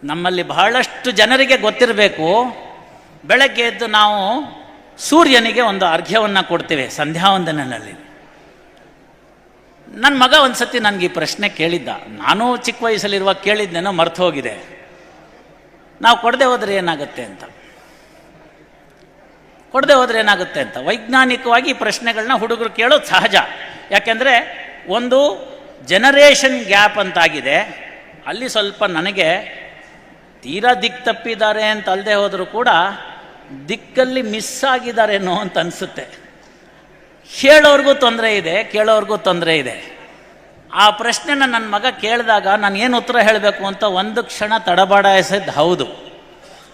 ನಮ್ಮಲ್ಲಿ ಬಹಳಷ್ಟು ಜನರಿಗೆ ಗೊತ್ತಿರಬೇಕು, ಬೆಳಗ್ಗೆ ಎದ್ದು ನಾವು ಸೂರ್ಯನಿಗೆ ಒಂದು ಅರ್ಘ್ಯವನ್ನು ಕೊಡ್ತೇವೆ ಸಂಧ್ಯಾವಂದನಲ್ಲಿ. ನನ್ನ ಮಗ ಒಂದು ಸತಿ ನನಗೆ ಈ ಪ್ರಶ್ನೆ ಕೇಳಿದ್ದ, ನಾನು ಚಿಕ್ಕ ವಯಸ್ಸಲ್ಲಿರುವಾಗ ಕೇಳಿದ್ನೇನೋ ಮರ್ತು ಹೋಗಿದೆ, ನಾವು ಕೊಡದೆ ಹೋದರೆ ಏನಾಗುತ್ತೆ ಅಂತ. ವೈಜ್ಞಾನಿಕವಾಗಿ ಈ ಪ್ರಶ್ನೆಗಳನ್ನ ಹುಡುಗರು ಕೇಳೋದು ಸಹಜ. ಯಾಕೆಂದರೆ ಒಂದು ಜನರೇಷನ್ ಗ್ಯಾಪ್ ಅಂತಾಗಿದೆ. ಅಲ್ಲಿ ಸ್ವಲ್ಪ ನನಗೆ ತೀರಾ ದಿಕ್ಕು ತಪ್ಪಿದ್ದಾರೆ ಅಂತ ಅಲ್ಲದೆ ಹೋದರೂ ಕೂಡ ದಿಕ್ಕಲ್ಲಿ ಮಿಸ್ ಆಗಿದ್ದಾರೇನೋ ಅಂತ ಅನಿಸುತ್ತೆ. ಹೇಳೋರ್ಗೂ ತೊಂದರೆ ಇದೆ, ಕೇಳೋರ್ಗೂ ತೊಂದರೆ ಇದೆ. ಆ ಪ್ರಶ್ನೆನ ನನ್ನ ಮಗ ಕೇಳಿದಾಗ ನಾನು ಏನು ಉತ್ತರ ಹೇಳಬೇಕು ಅಂತ ಒಂದು ಕ್ಷಣ ತಡಬಾಡಿಸಿದ್ದು ಹೌದು.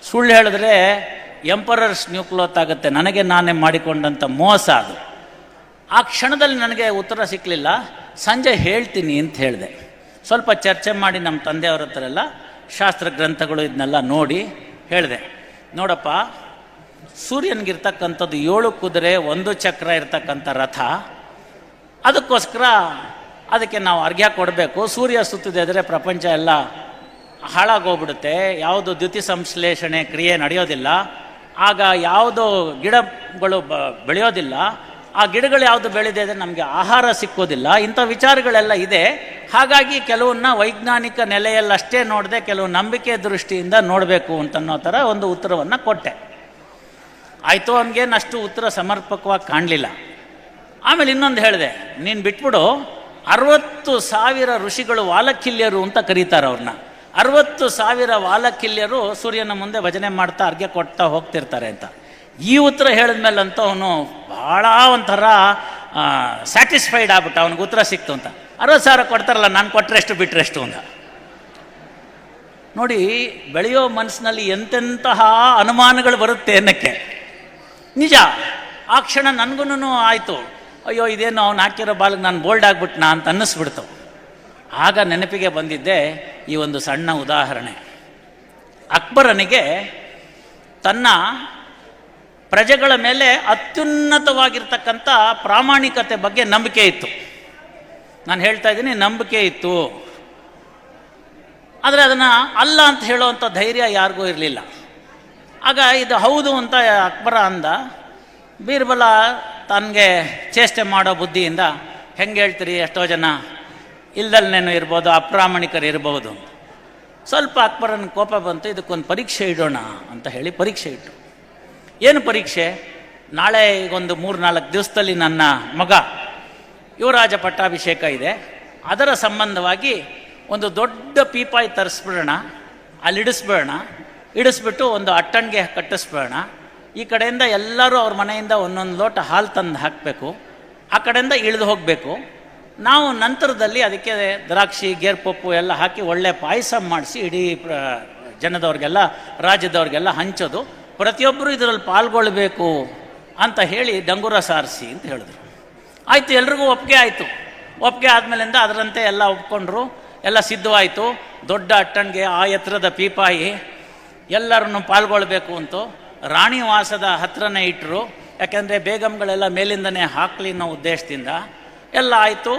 ಸುಳ್ಳು ಹೇಳಿದ್ರೆ ಎಂಪರರ್ಸ್ ನ್ಯೂ ಕ್ಲೋತ್ ಆಗುತ್ತೆ, ನನಗೆ ನಾನೇ ಮಾಡಿಕೊಂಡಂಥ ಮೋಸ ಅದು. ಆ ಕ್ಷಣದಲ್ಲಿ ನನಗೆ ಉತ್ತರ ಸಿಕ್ಕಲಿಲ್ಲ. ಸಂಜೆ ಹೇಳ್ತೀನಿ ಅಂತ ಹೇಳಿದೆ. ಸ್ವಲ್ಪ ಚರ್ಚೆ ಮಾಡಿ ನಮ್ಮ ತಂದೆಯವ್ರ ಹತ್ರ ಎಲ್ಲ ಶಾಸ್ತ್ರ ಗ್ರಂಥಗಳು ಇದನ್ನೆಲ್ಲ ನೋಡಿ ಹೇಳಿದೆ, ನೋಡಪ್ಪ, ಸೂರ್ಯನಿಗಿರ್ತಕ್ಕಂಥದ್ದು 7 ಕುದುರೆ 1 ಚಕ್ರ ಇರ್ತಕ್ಕಂಥ ರಥ. ಅದಕ್ಕೋಸ್ಕರ ಅದಕ್ಕೆ ನಾವು ಅರ್ಘ್ಯ ಕೊಡಬೇಕು. ಸೂರ್ಯ ಸುತ್ತಿದ್ರೆ ಪ್ರಪಂಚ ಎಲ್ಲ ಹಾಳಾಗೋಗ್ಬಿಡುತ್ತೆ, ಯಾವುದು ದ್ಯುತಿ ಸಂಶ್ಲೇಷಣೆ ಕ್ರಿಯೆ ನಡೆಯೋದಿಲ್ಲ, ಆಗ ಯಾವುದೋ ಗಿಡಗಳು ಬೆಳೆಯೋದಿಲ್ಲ, ಆ ಗಿಡಗಳು ಯಾವುದು ಬೆಳೆದಿದೆ ಅಂದರೆ ನಮಗೆ ಆಹಾರ ಸಿಕ್ಕೋದಿಲ್ಲ. ಇಂಥ ವಿಚಾರಗಳೆಲ್ಲ ಇದೆ. ಹಾಗಾಗಿ ಕೆಲವನ್ನ ವೈಜ್ಞಾನಿಕ ನೆಲೆಯಲ್ಲಷ್ಟೇ ನೋಡದೆ ಕೆಲವು ನಂಬಿಕೆ ದೃಷ್ಟಿಯಿಂದ ನೋಡಬೇಕು ಅಂತನ್ನೋ ಥರ ಒಂದು ಉತ್ತರವನ್ನು ಕೊಟ್ಟೆ. ಆಯಿತು, ಅವನಿಗೇನು ಅಷ್ಟು ಉತ್ತರ ಸಮರ್ಪಕವಾಗಿ ಕಾಣಲಿಲ್ಲ. ಆಮೇಲೆ ಇನ್ನೊಂದು ಹೇಳಿದೆ, ನೀನು ಬಿಟ್ಬಿಡು, 60,000 ಋಷಿಗಳು ವಾಲಕಿಲ್ಯರು ಅಂತ ಕರೀತಾರೆ ಅವ್ರನ್ನ. 60,000 ವಾಲಕಿಲ್ಯರು ಸೂರ್ಯನ ಮುಂದೆ ಭಜನೆ ಮಾಡ್ತಾ ಅರ್ಘ್ಯ ಕೊಡ್ತಾ ಹೋಗ್ತಿರ್ತಾರೆ ಅಂತ. ಈ ಉತ್ತರ ಹೇಳಿದ್ಮೇಲಂತೂ ಅವನು ಭಾಳ ಒಂಥರ ಸ್ಯಾಟಿಸ್ಫೈಡ್ ಆಗ್ಬಿಟ್ಟ. ಅವನಿಗೆ ಉತ್ತರ ಸಿಕ್ತು ಅಂತ. 60,000 ಕೊಡ್ತಾರಲ್ಲ, ನಾನು ಕೊಟ್ಟರೆ ಎಷ್ಟು ಬಿಟ್ಟರೆ ಎಷ್ಟು ಅಂತ. ನೋಡಿ, ಬೆಳೆಯೋ ಮನಸ್ಸಿನಲ್ಲಿ ಎಂತೆಂತಹ ಅನುಮಾನಗಳು ಬರುತ್ತೆ ಅನ್ನಕ್ಕೆ. ನಿಜ, ಆ ಕ್ಷಣ ನನಗೂ ಆಯಿತು, ಅಯ್ಯೋ ಇದೇನು ಅವ್ನು ಹಾಕಿರೋ ಬಾಲ್ಗೆ ನಾನು ಬೋಲ್ಡ್ ಆಗಿಬಿಟ್ನಾ ಅಂತ ಅನ್ನಿಸ್ಬಿಡ್ತು. ಆಗ ನೆನಪಿಗೆ ಬಂದಿದ್ದೆ ಈ ಒಂದು ಸಣ್ಣ ಉದಾಹರಣೆ. ಅಕ್ಬರನಿಗೆ ತನ್ನ ಪ್ರಜೆಗಳ ಮೇಲೆ ಅತ್ಯುನ್ನತವಾಗಿರ್ತಕ್ಕಂಥ ಪ್ರಾಮಾಣಿಕತೆ ಬಗ್ಗೆ ನಂಬಿಕೆ ಇತ್ತು. ನಾನು ಹೇಳ್ತಾ ಇದ್ದೀನಿ, ನಂಬಿಕೆ ಇತ್ತು. ಆದರೆ ಅದನ್ನು ಅಲ್ಲ ಅಂತ ಹೇಳುವಂಥ ಧೈರ್ಯ ಯಾರಿಗೂ ಇರಲಿಲ್ಲ. ಆಗ ಇದು ಹೌದು ಅಂತ ಅಕ್ಬರ ಅಂದ. ಬೀರ್ಬಲ ತನಗೆ ಚೇಷ್ಟೆ ಮಾಡೋ ಬುದ್ಧಿಯಿಂದ, ಹೆಂಗೆ ಹೇಳ್ತೀರಿ, ಎಷ್ಟೋ ಜನ ಇಲ್ದಲ್ನೇನು ಇರ್ಬೋದು, ಅಪ್ರಾಮಾಣಿಕರು ಇರಬಹುದು. ಸ್ವಲ್ಪ ಅಕ್ಬರನ ಕೋಪ ಬಂತು, ಇದಕ್ಕೊಂದು ಪರೀಕ್ಷೆ ಇಡೋಣ ಅಂತ ಹೇಳಿ ಪರೀಕ್ಷೆ ಇಟ್ಟು. ಏನು ಪರೀಕ್ಷೆ? ನಾಳೆ ಈಗೊಂದು 3-4 ದಿವಸದಲ್ಲಿ ನನ್ನ ಮಗ ಯುವರಾಜ ಪಟ್ಟಾಭಿಷೇಕ ಇದೆ, ಅದರ ಸಂಬಂಧವಾಗಿ ಒಂದು ದೊಡ್ಡ ಪೀಪಾಯಿ ತರಿಸ್ಬಿಡೋಣ, ಅಲ್ಲಿ ಇಡಿಸ್ಬಿಟ್ಟು ಒಂದು ಅಟ್ಟಣಿಗೆ ಕಟ್ಟಿಸ್ಬಿಡೋಣ. ಈ ಕಡೆಯಿಂದ ಎಲ್ಲರೂ ಅವ್ರ ಮನೆಯಿಂದ ಒಂದೊಂದು ಲೋಟ ಹಾಲು ತಂದು ಹಾಕಬೇಕು, ಆ ಕಡೆಯಿಂದ ಇಳಿದು ಹೋಗಬೇಕು. ನಾವು ನಂತರದಲ್ಲಿ ಅದಕ್ಕೆ ದ್ರಾಕ್ಷಿ ಗೇರ್ಪಪ್ಪು ಎಲ್ಲ ಹಾಕಿ ಒಳ್ಳೆ ಪಾಯಸ ಮಾಡಿಸಿ ಇಡೀ ಜನದವ್ರಿಗೆಲ್ಲ, ರಾಜ್ಯದವ್ರಿಗೆಲ್ಲ ಹಂಚೋದು, ಪ್ರತಿಯೊಬ್ಬರು ಇದರಲ್ಲಿ ಪಾಲ್ಗೊಳ್ಬೇಕು ಅಂತ ಹೇಳಿ ಡಂಗುರ ಸಾರಿಸಿ ಅಂತ ಹೇಳಿದ್ರು. ಆಯಿತು, ಎಲ್ರಿಗೂ ಒಪ್ಪಿಗೆ ಆಯಿತು. ಒಪ್ಪಿಗೆ ಆದಮೇಲಿಂದ ಅದರಂತೆ ಎಲ್ಲ ಒಪ್ಕೊಂಡ್ರು, ಎಲ್ಲ ಸಿದ್ಧವಾಯಿತು. ದೊಡ್ಡ ಅಟ್ಟಣಿಗೆ, ಆ ಎತ್ತರದ ಪೀಪಾಯಿ, ಎಲ್ಲರನ್ನು ಪಾಲ್ಗೊಳ್ಬೇಕು ಅಂತ ರಾಣಿವಾಸದ ಹತ್ರನೇ ಇಟ್ಟರು. ಯಾಕೆಂದರೆ ಬೇಗಂಗಳೆಲ್ಲ ಮೇಲಿಂದನೇ ಹಾಕಲಿ ಅನ್ನೋ ಉದ್ದೇಶದಿಂದ ಎಲ್ಲ ಆಯಿತು.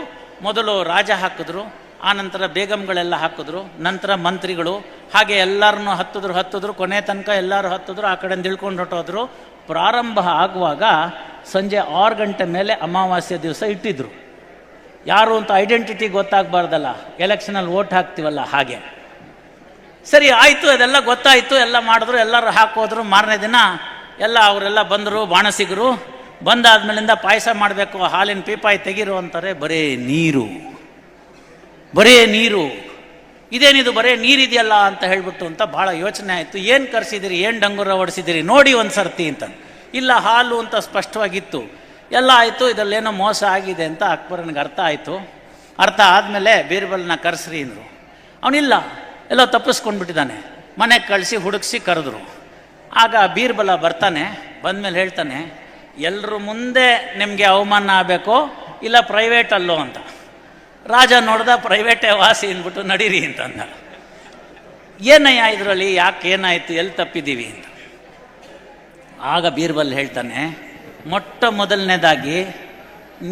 ಮೊದಲು ರಾಜ ಹಾಕಿದ್ರು, ಆನಂತರ ಬೇಗಂಗಳೆಲ್ಲ ಹಾಕಿದ್ರು, ನಂತರ ಮಂತ್ರಿಗಳು, ಹಾಗೆ ಎಲ್ಲರನ್ನೂ ಹತ್ತಿದ್ರು. ಕೊನೆ ತನಕ ಎಲ್ಲರೂ ಹತ್ತಿದ್ರು, ಆ ಕಡೆಯಿಂದ ಇಳ್ಕೊಂಡು ಹೊಟ್ಟೋದ್ರು. ಪ್ರಾರಂಭ ಆಗುವಾಗ ಸಂಜೆ 6 ಗಂಟೆ ಮೇಲೆ ಅಮಾವಾಸ್ಯೆ ದಿವಸ ಇಟ್ಟಿದ್ರು. ಯಾರು ಅಂತ ಐಡೆಂಟಿಟಿ ಗೊತ್ತಾಗಬಾರ್ದಲ್ಲ, ಎಲೆಕ್ಷನಲ್ಲಿ ಓಟ್ ಹಾಕ್ತೀವಲ್ಲ ಹಾಗೆ. ಸರಿ ಆಯಿತು, ಅದೆಲ್ಲ ಗೊತ್ತಾಯಿತು, ಎಲ್ಲ ಮಾಡಿದ್ರು, ಎಲ್ಲರೂ ಹಾಕೋದ್ರು. ಮಾರನೇ ದಿನ ಎಲ್ಲ ಅವರೆಲ್ಲ ಬಂದರು, ಬಾಣಸಿಗರು. ಬಂದಾದ್ಮೇಲಿಂದ ಪಾಯಸ ಮಾಡಬೇಕು, ಹಾಲಿನ ಪೀಪಾಯಿ ತೆಗೀರು ಅಂತಾರೆ. ಬರೇ ನೀರು, ಇದೇನಿದು ಬರೇ ನೀರಿದೆಯಲ್ಲ ಅಂತ ಹೇಳ್ಬಿಟ್ಟು ಅಂತ ಭಾಳ ಯೋಚನೆ ಆಯಿತು. ಏನು ಕರೆಸಿದಿರಿ, ಏನು ಡಂಗುರ ಹೊಡಿಸಿದಿರಿ, ನೋಡಿ ಒಂದು ಸರ್ತಿ ಅಂತ. ಇಲ್ಲ, ಹಾಲು ಅಂತ ಸ್ಪಷ್ಟವಾಗಿತ್ತು. ಎಲ್ಲ ಆಯಿತು, ಇದರಲ್ಲೇನೋ ಮೋಸ ಆಗಿದೆ ಅಂತ ಅಕ್ಬರನಿಗೆ ಅರ್ಥ ಆಯಿತು. ಅರ್ಥ ಆದಮೇಲೆ ಬೀರ್ಬಲ್ನ ಕರೆಸ್ರಿ ಅಂದರು. ಅವನಿಲ್ಲ, ಎಲ್ಲೋ ತಪ್ಪಿಸ್ಕೊಂಡ್ಬಿಟ್ಟಿದ್ದಾನೆ. ಮನೆಗೆ ಕಳಿಸಿ ಹುಡುಕಿಸಿ ಕರೆದ್ರು. ಆಗ ಬೀರ್ಬಲ ಬರ್ತಾನೆ. ಬಂದಮೇಲೆ ಹೇಳ್ತಾನೆ, ಎಲ್ಲರ ಮುಂದೆ ನಿಮಗೆ ಅವಮಾನ ಆಗಬೇಕು, ಇಲ್ಲ ಪ್ರೈವೇಟಲ್ಲೋ ಅಂತ. ರಾಜ ನೋಡ್ದ, ಪ್ರೈವೇಟೇ ವಾಸಿ ಅಂದ್ಬಿಟ್ಟು ನಡೀರಿ ಅಂತಂದ. ಏನಯ್ಯ ಇದರಲ್ಲಿ, ಯಾಕೆ, ಏನಾಯಿತು, ಎಲ್ಲಿ ತಪ್ಪಿದ್ದೀವಿ ಅಂತ. ಆಗ ಬೀರ್ಬಲ್ ಹೇಳ್ತಾನೆ, ಮೊಟ್ಟ ಮೊದಲನೇದಾಗಿ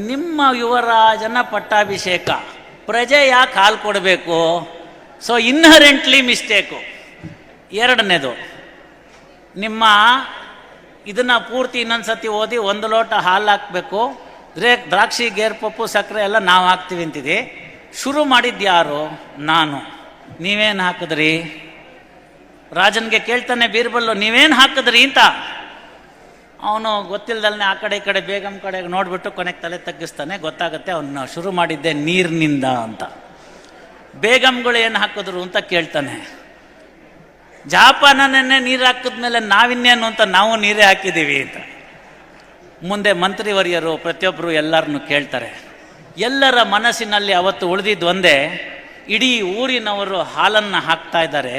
ನಿಮ್ಮ ಯುವರಾಜನ ಪಟ್ಟಾಭಿಷೇಕ, ಪ್ರಜೆ ಯಾಕೆ ಹಾಲು ಕೊಡಬೇಕು? So inherently mistake. ಎರಡನೇದು, ನಿಮ್ಮ ಇದನ್ನು ಪೂರ್ತಿ ಇನ್ನೊಂದು ಸತಿ ಓದಿ 1 ಲೋಟ ಹಾಲು ಹಾಕಬೇಕು, ದ್ರಾಕ್ಷಿ ಗೇರ್ಪಪ್ಪು ಸಕ್ಕರೆ ಎಲ್ಲ ನಾವು ಹಾಕ್ತೀವಿ ಅಂತಿದೆ. ಶುರು ಮಾಡಿದ್ದು ಯಾರು? ನಾನು. ನೀವೇನು ಹಾಕಿದ್ರಿ? ರಾಜನಿಗೆ ಕೇಳ್ತಾನೆ ಬೀರ್ಬಲ್ಲು, ನೀವೇನು ಹಾಕಿದ್ರಿ ಅಂತ. ಅವನು ಗೊತ್ತಿಲ್ದಲ್ನೇ ಆ ಕಡೆ ಈ ಕಡೆ ಬೇಗಂ ಕಡೆಗೆ ನೋಡಿಬಿಟ್ಟು ಕೊನೆಗೆ ತಲೆ ತಗ್ಗಿಸ್ತಾನೆ. ಗೊತ್ತಾಗುತ್ತೆ ಅವನು ಶುರು ಮಾಡಿದ್ದೆ ನೀರಿನಿಂದ ಅಂತ. ಬೇಗಂಗಳು ಏನು ಹಾಕಿದ್ರು ಅಂತ ಕೇಳ್ತಾನೆ. ಜಾಪಾನನ್ನೇ ನೀರು ಹಾಕಿದ್ಮೇಲೆ ನಾವಿನ್ನೇನು ಅಂತ ನಾವು ನೀರೇ ಹಾಕಿದ್ದೀವಿ ಅಂತ. ಮುಂದೆ ಮಂತ್ರಿವರ್ಯರು ಪ್ರತಿಯೊಬ್ಬರು ಎಲ್ಲರನ್ನು ಕೇಳ್ತಾರೆ. ಎಲ್ಲರ ಮನಸ್ಸಿನಲ್ಲಿ ಅವತ್ತು ಉಳಿದಿದ್ದು ಒಂದೇ, ಇಡೀ ಊರಿನವರು ಹಾಲನ್ನು ಹಾಕ್ತಾ ಇದ್ದಾರೆ,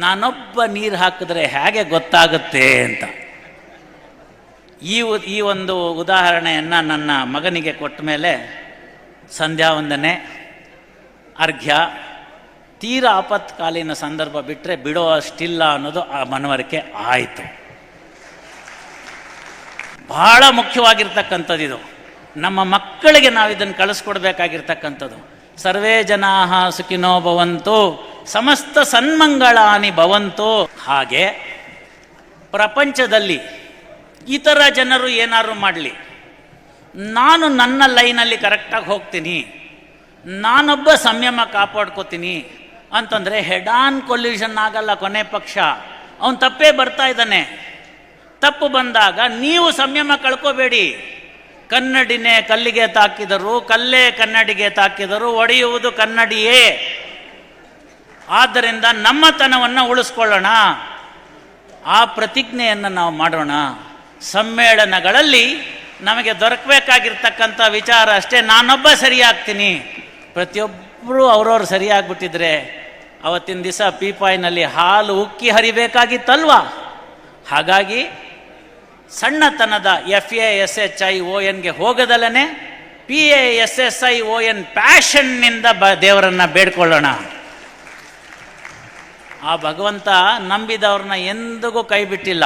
ನಾನೊಬ್ಬ ನೀರು ಹಾಕಿದ್ರೆ ಹೇಗೆ ಗೊತ್ತಾಗುತ್ತೆ ಅಂತ. ಈ ಒಂದು ಉದಾಹರಣೆಯನ್ನು ನನ್ನ ಮಗನಿಗೆ ಕೊಟ್ಟ ಮೇಲೆ ಸಂಧ್ಯಾ ವಂದನೆ, ಅರ್ಘ್ಯ, ತೀರಾ ಆಪತ್ಕಾಲೀನ ಸಂದರ್ಭ ಬಿಟ್ಟರೆ ಬಿಡೋ ಅಷ್ಟಿಲ್ಲ ಅನ್ನೋದು ಆ ಮನವರಿಕೆ ಆಯಿತು. ಬಹಳ ಮುಖ್ಯವಾಗಿರ್ತಕ್ಕಂಥದ್ದು ಇದು. ನಮ್ಮ ಮಕ್ಕಳಿಗೆ ನಾವು ಇದನ್ನು ಕಳಿಸ್ಕೊಡ್ಬೇಕಾಗಿರ್ತಕ್ಕಂಥದ್ದು. ಸರ್ವೇ ಜನಾಃ ಸುಖಿನೋ ಭವಂತು, ಸಮಸ್ತ ಸನ್ಮಂಗಳಾನಿ ಭವಂತು. ಹಾಗೆ ಪ್ರಪಂಚದಲ್ಲಿ ಇತರ ಜನರು ಏನಾದ್ರು ಮಾಡಲಿ, ನಾನು ನನ್ನ ಲೈನಲ್ಲಿ ಕರೆಕ್ಟಾಗಿ ಹೋಗ್ತೀನಿ, ನಾನೊಬ್ಬ ಸಂಯಮ ಕಾಪಾಡ್ಕೋತೀನಿ ಅಂತಂದರೆ ಹೆಡ್ ಆನ್ ಕೊಲ್ಯೂಷನ್ ಆಗಲ್ಲ. ಕೊನೆ ಪಕ್ಷ ಅವನು ತಪ್ಪೇ ಬರ್ತಾ ಇದ್ದಾನೆ. ತಪ್ಪು ಬಂದಾಗ ನೀವು ಸಂಯಮ ಕಳ್ಕೋಬೇಡಿ. ಕನ್ನಡಿನೇ ಕಲ್ಲಿಗೆ ತಾಕಿದರು, ಕಲ್ಲೇ ಕನ್ನಡಿಗೆ ತಾಕಿದರು, ಒಡೆಯುವುದು ಕನ್ನಡಿಯೇ. ಆದ್ದರಿಂದ ನಮ್ಮತನವನ್ನು ಉಳಿಸ್ಕೊಳ್ಳೋಣ, ಆ ಪ್ರತಿಜ್ಞೆಯನ್ನು ನಾವು ಮಾಡೋಣ. ಸಮ್ಮೇಳನಗಳಲ್ಲಿ ನಮಗೆ ದೊರಕಬೇಕಾಗಿರ್ತಕ್ಕಂಥ ವಿಚಾರ ಅಷ್ಟೇ, ನಾನೊಬ್ಬ ಸರಿಯಾಗ್ತೀನಿ. ಪ್ರತಿಯೊಬ್ಬರು ಅವ್ರವ್ರು ಸರಿಯಾಗ್ಬಿಟ್ಟಿದ್ರೆ ಅವತ್ತಿನ ದಿವಸ ಪೀಪಾಯಿನಲ್ಲಿ ಹಾಲು ಉಕ್ಕಿ ಹರಿಬೇಕಾಗಿತ್ತಲ್ವಾ? ಹಾಗಾಗಿ ಸಣ್ಣತನದ FASHIONಗೆ ಹೋಗದಲ್ಲೇ PASSION ಪ್ಯಾಷನ್ನಿಂದ ದೇವರನ್ನು ಬೇಡ್ಕೊಳ್ಳೋಣ. ಆ ಭಗವಂತ ನಂಬಿದವ್ರನ್ನ ಎಂದಿಗೂ ಕೈ ಬಿಟ್ಟಿಲ್ಲ.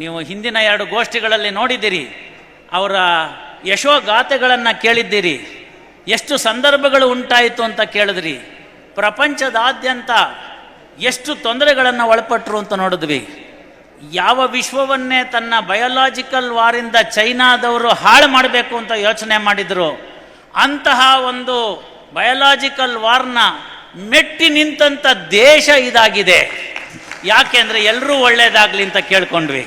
ನೀವು ಹಿಂದಿನ 2 ಗೋಷ್ಠಿಗಳಲ್ಲಿ ನೋಡಿದ್ದೀರಿ, ಅವರ ಯಶೋಗಾಥೆಗಳನ್ನು ಕೇಳಿದ್ದೀರಿ, ಎಷ್ಟು ಸಂದರ್ಭಗಳು ಉಂಟಾಯಿತು ಅಂತ ಕೇಳಿದ್ರಿ. ಪ್ರಪಂಚದಾದ್ಯಂತ ಎಷ್ಟು ತೊಂದರೆಗಳನ್ನು ಒಳಪಟ್ಟರು ಅಂತ ನೋಡಿದ್ವಿ. ಯಾವ ವಿಶ್ವವನ್ನೇ ತನ್ನ ಬಯೋಲಾಜಿಕಲ್ ವಾರಿಂದ ಚೈನಾದವರು ಹಾಳು ಮಾಡಬೇಕು ಅಂತ ಯೋಚನೆ ಮಾಡಿದರು. ಅಂತಹ ಒಂದು ಬಯೋಲಾಜಿಕಲ್ ವಾರ್ನ ಮೆಟ್ಟಿ ನಿಂತಂಥ ದೇಶ ಇದಾಗಿದೆ. ಯಾಕೆಂದರೆ ಎಲ್ಲರೂ ಒಳ್ಳೆಯದಾಗಲಿ ಅಂತ ಕೇಳ್ಕೊಂಡ್ವಿ.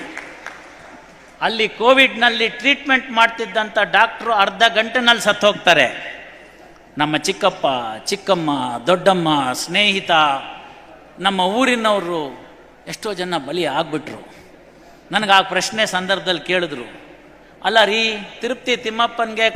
ಅಲ್ಲಿ ಕೋವಿಡ್ನಲ್ಲಿ ಟ್ರೀಟ್ಮೆಂಟ್ ಮಾಡ್ತಿದ್ದಂಥ ಡಾಕ್ಟ್ರು ಅರ್ಧ ಗಂಟೆನಲ್ಲಿ ಸತ್ತು ಹೋಗ್ತಾರೆ. ನಮ್ಮ ಚಿಕ್ಕಪ್ಪ, ಚಿಕ್ಕಮ್ಮ, ದೊಡ್ಡಮ್ಮ, ಸ್ನೇಹಿತ, ನಮ್ಮ ಊರಿನವರು ಎಷ್ಟೋ ಜನ ಬಲಿ ಆಗ್ಬಿಟ್ರು. ನನಗೆ ಆ ಪ್ರಶ್ನೆ ಸಂದರ್ಭದಲ್ಲಿ ಕೇಳಿದ್ರು, ಅಲ್ಲ ರೀ, ತಿರುಪತಿ ತಿಮ್ಮಪ್ಪನಿಗೆ